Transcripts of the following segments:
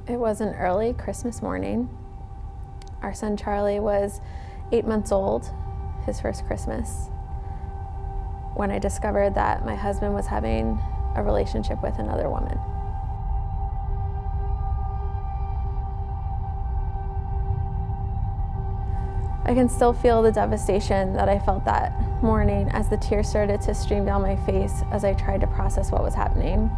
It was an early Christmas morning. Our son Charlie was 8 months old, his first Christmas, when I discovered that my husband was having a relationship with another woman. I can still feel the devastation that I felt that morning as the tears started to stream down my face as I tried to process what was happening.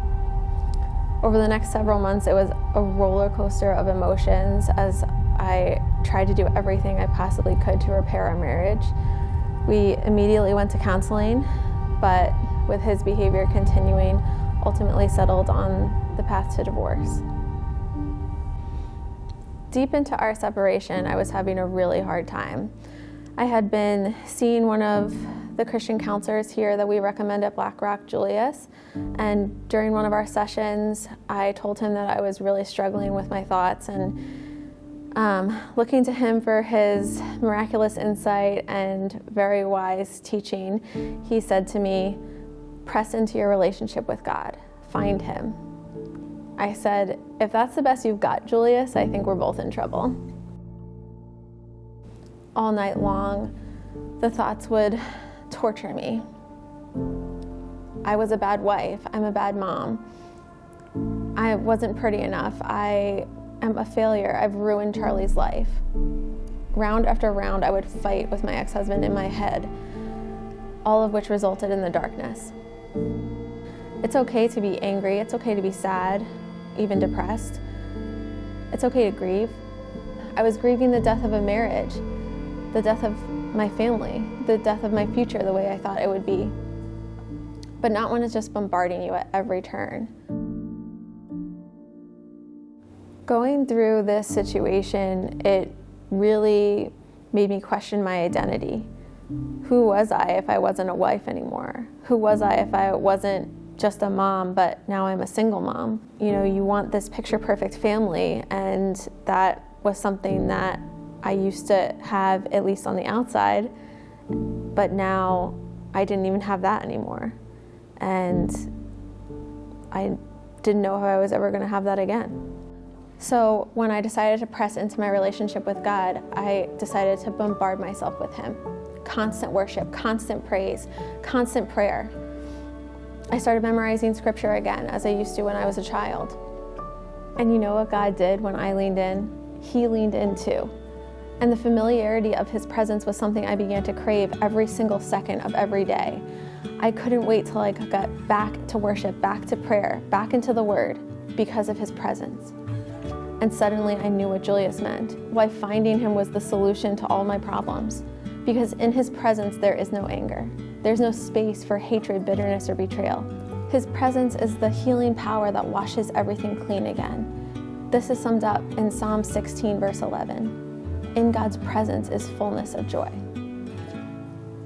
Over the next several months, it was a roller coaster of emotions as I tried to do everything I possibly could to repair our marriage. We immediately went to counseling, but with his behavior continuing, ultimately settled on the path to divorce. Deep into our separation, I was having a really hard time. I had been seeing one of the Christian counselors here that we recommend at Black Rock, Julius, and during one of our sessions, I told him that I was really struggling with my thoughts, and looking to him for his miraculous insight and very wise teaching, he said to me, "Press into your relationship with God, find him." I said, "If that's the best you've got, Julius, I think we're both in trouble." All night long, the thoughts would torture me. I was a bad wife. I'm a bad mom. I wasn't pretty enough. I am a failure. I've ruined Charlie's life. Round after round, I would fight with my ex-husband in my head, all of which resulted in the darkness. It's okay to be angry. It's okay to be sad, even depressed. It's okay to grieve. I was grieving the death of a marriage, the death of my family, the death of my future the way I thought it would be. But not when it's just bombarding you at every turn. Going through this situation, it really made me question my identity. Who was I if I wasn't a wife anymore? Who was I if I wasn't just a mom, but now I'm a single mom? You know, you want this picture-perfect family, and that was something that I used to have, at least on the outside, but now I didn't even have that anymore. And I didn't know if I was ever going to have that again. So when I decided to press into my relationship with God, I decided to bombard myself with him. Constant worship, constant praise, constant prayer. I started memorizing scripture again, as I used to when I was a child. And you know what God did when I leaned in? He leaned in too. And the familiarity of his presence was something I began to crave every single second of every day. I couldn't wait till I got back to worship, back to prayer, back into the word because of his presence. And suddenly I knew what Julius meant, why finding him was the solution to all my problems. Because in his presence there is no anger. There's no space for hatred, bitterness, or betrayal. His presence is the healing power that washes everything clean again. This is summed up in Psalm 16, verse 11. In God's presence is fullness of joy.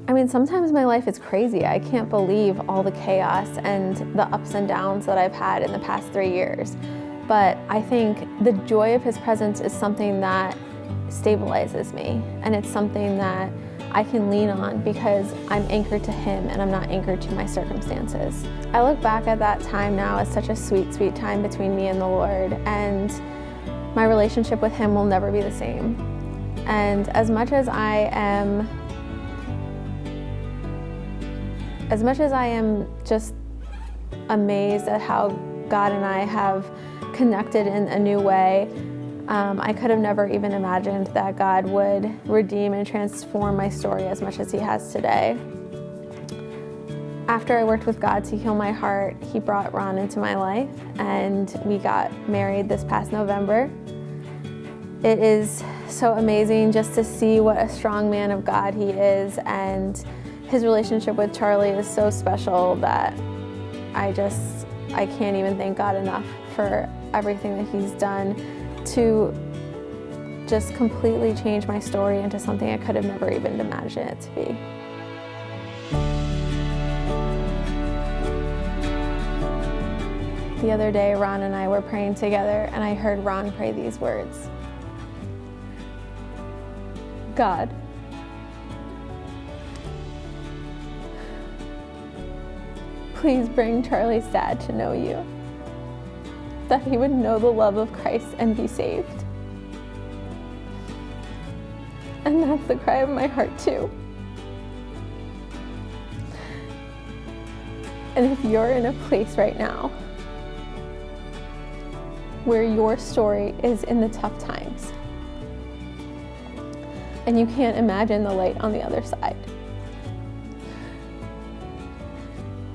I mean, sometimes my life is crazy. I can't believe all the chaos and the ups and downs that I've had in the past 3 years. But I think the joy of his presence is something that stabilizes me. And it's something that I can lean on because I'm anchored to him and I'm not anchored to my circumstances. I look back at that time now as such a sweet, sweet time between me and the Lord. And my relationship with him will never be the same. And as much as I am just amazed at how God and I have connected in a new way, I could have never even imagined that God would redeem and transform my story as much as he has today. After I worked with God to heal my heart, he brought Ron into my life, and we got married this past November. It is so amazing just to see what a strong man of God he is, and his relationship with Charlie is so special that I can't even thank God enough for everything that he's done to just completely change my story into something I could have never even imagined it to be. The other day, Ron and I were praying together, and I heard Ron pray these words. God, please bring Charlie's dad to know you. that he would know the love of Christ and be saved. And that's the cry of my heart too. And if you're in a place right now where your story is in the tough times, and you can't imagine the light on the other side.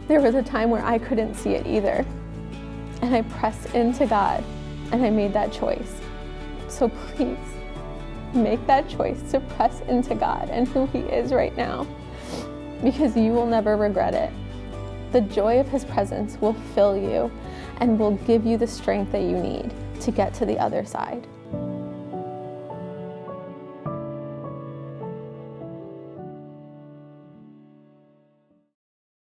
There was a time where I couldn't see it either, and I pressed into God, and I made that choice. So please, make that choice to press into God and who He is right now, because you will never regret it. The joy of His presence will fill you and will give you the strength that you need to get to the other side.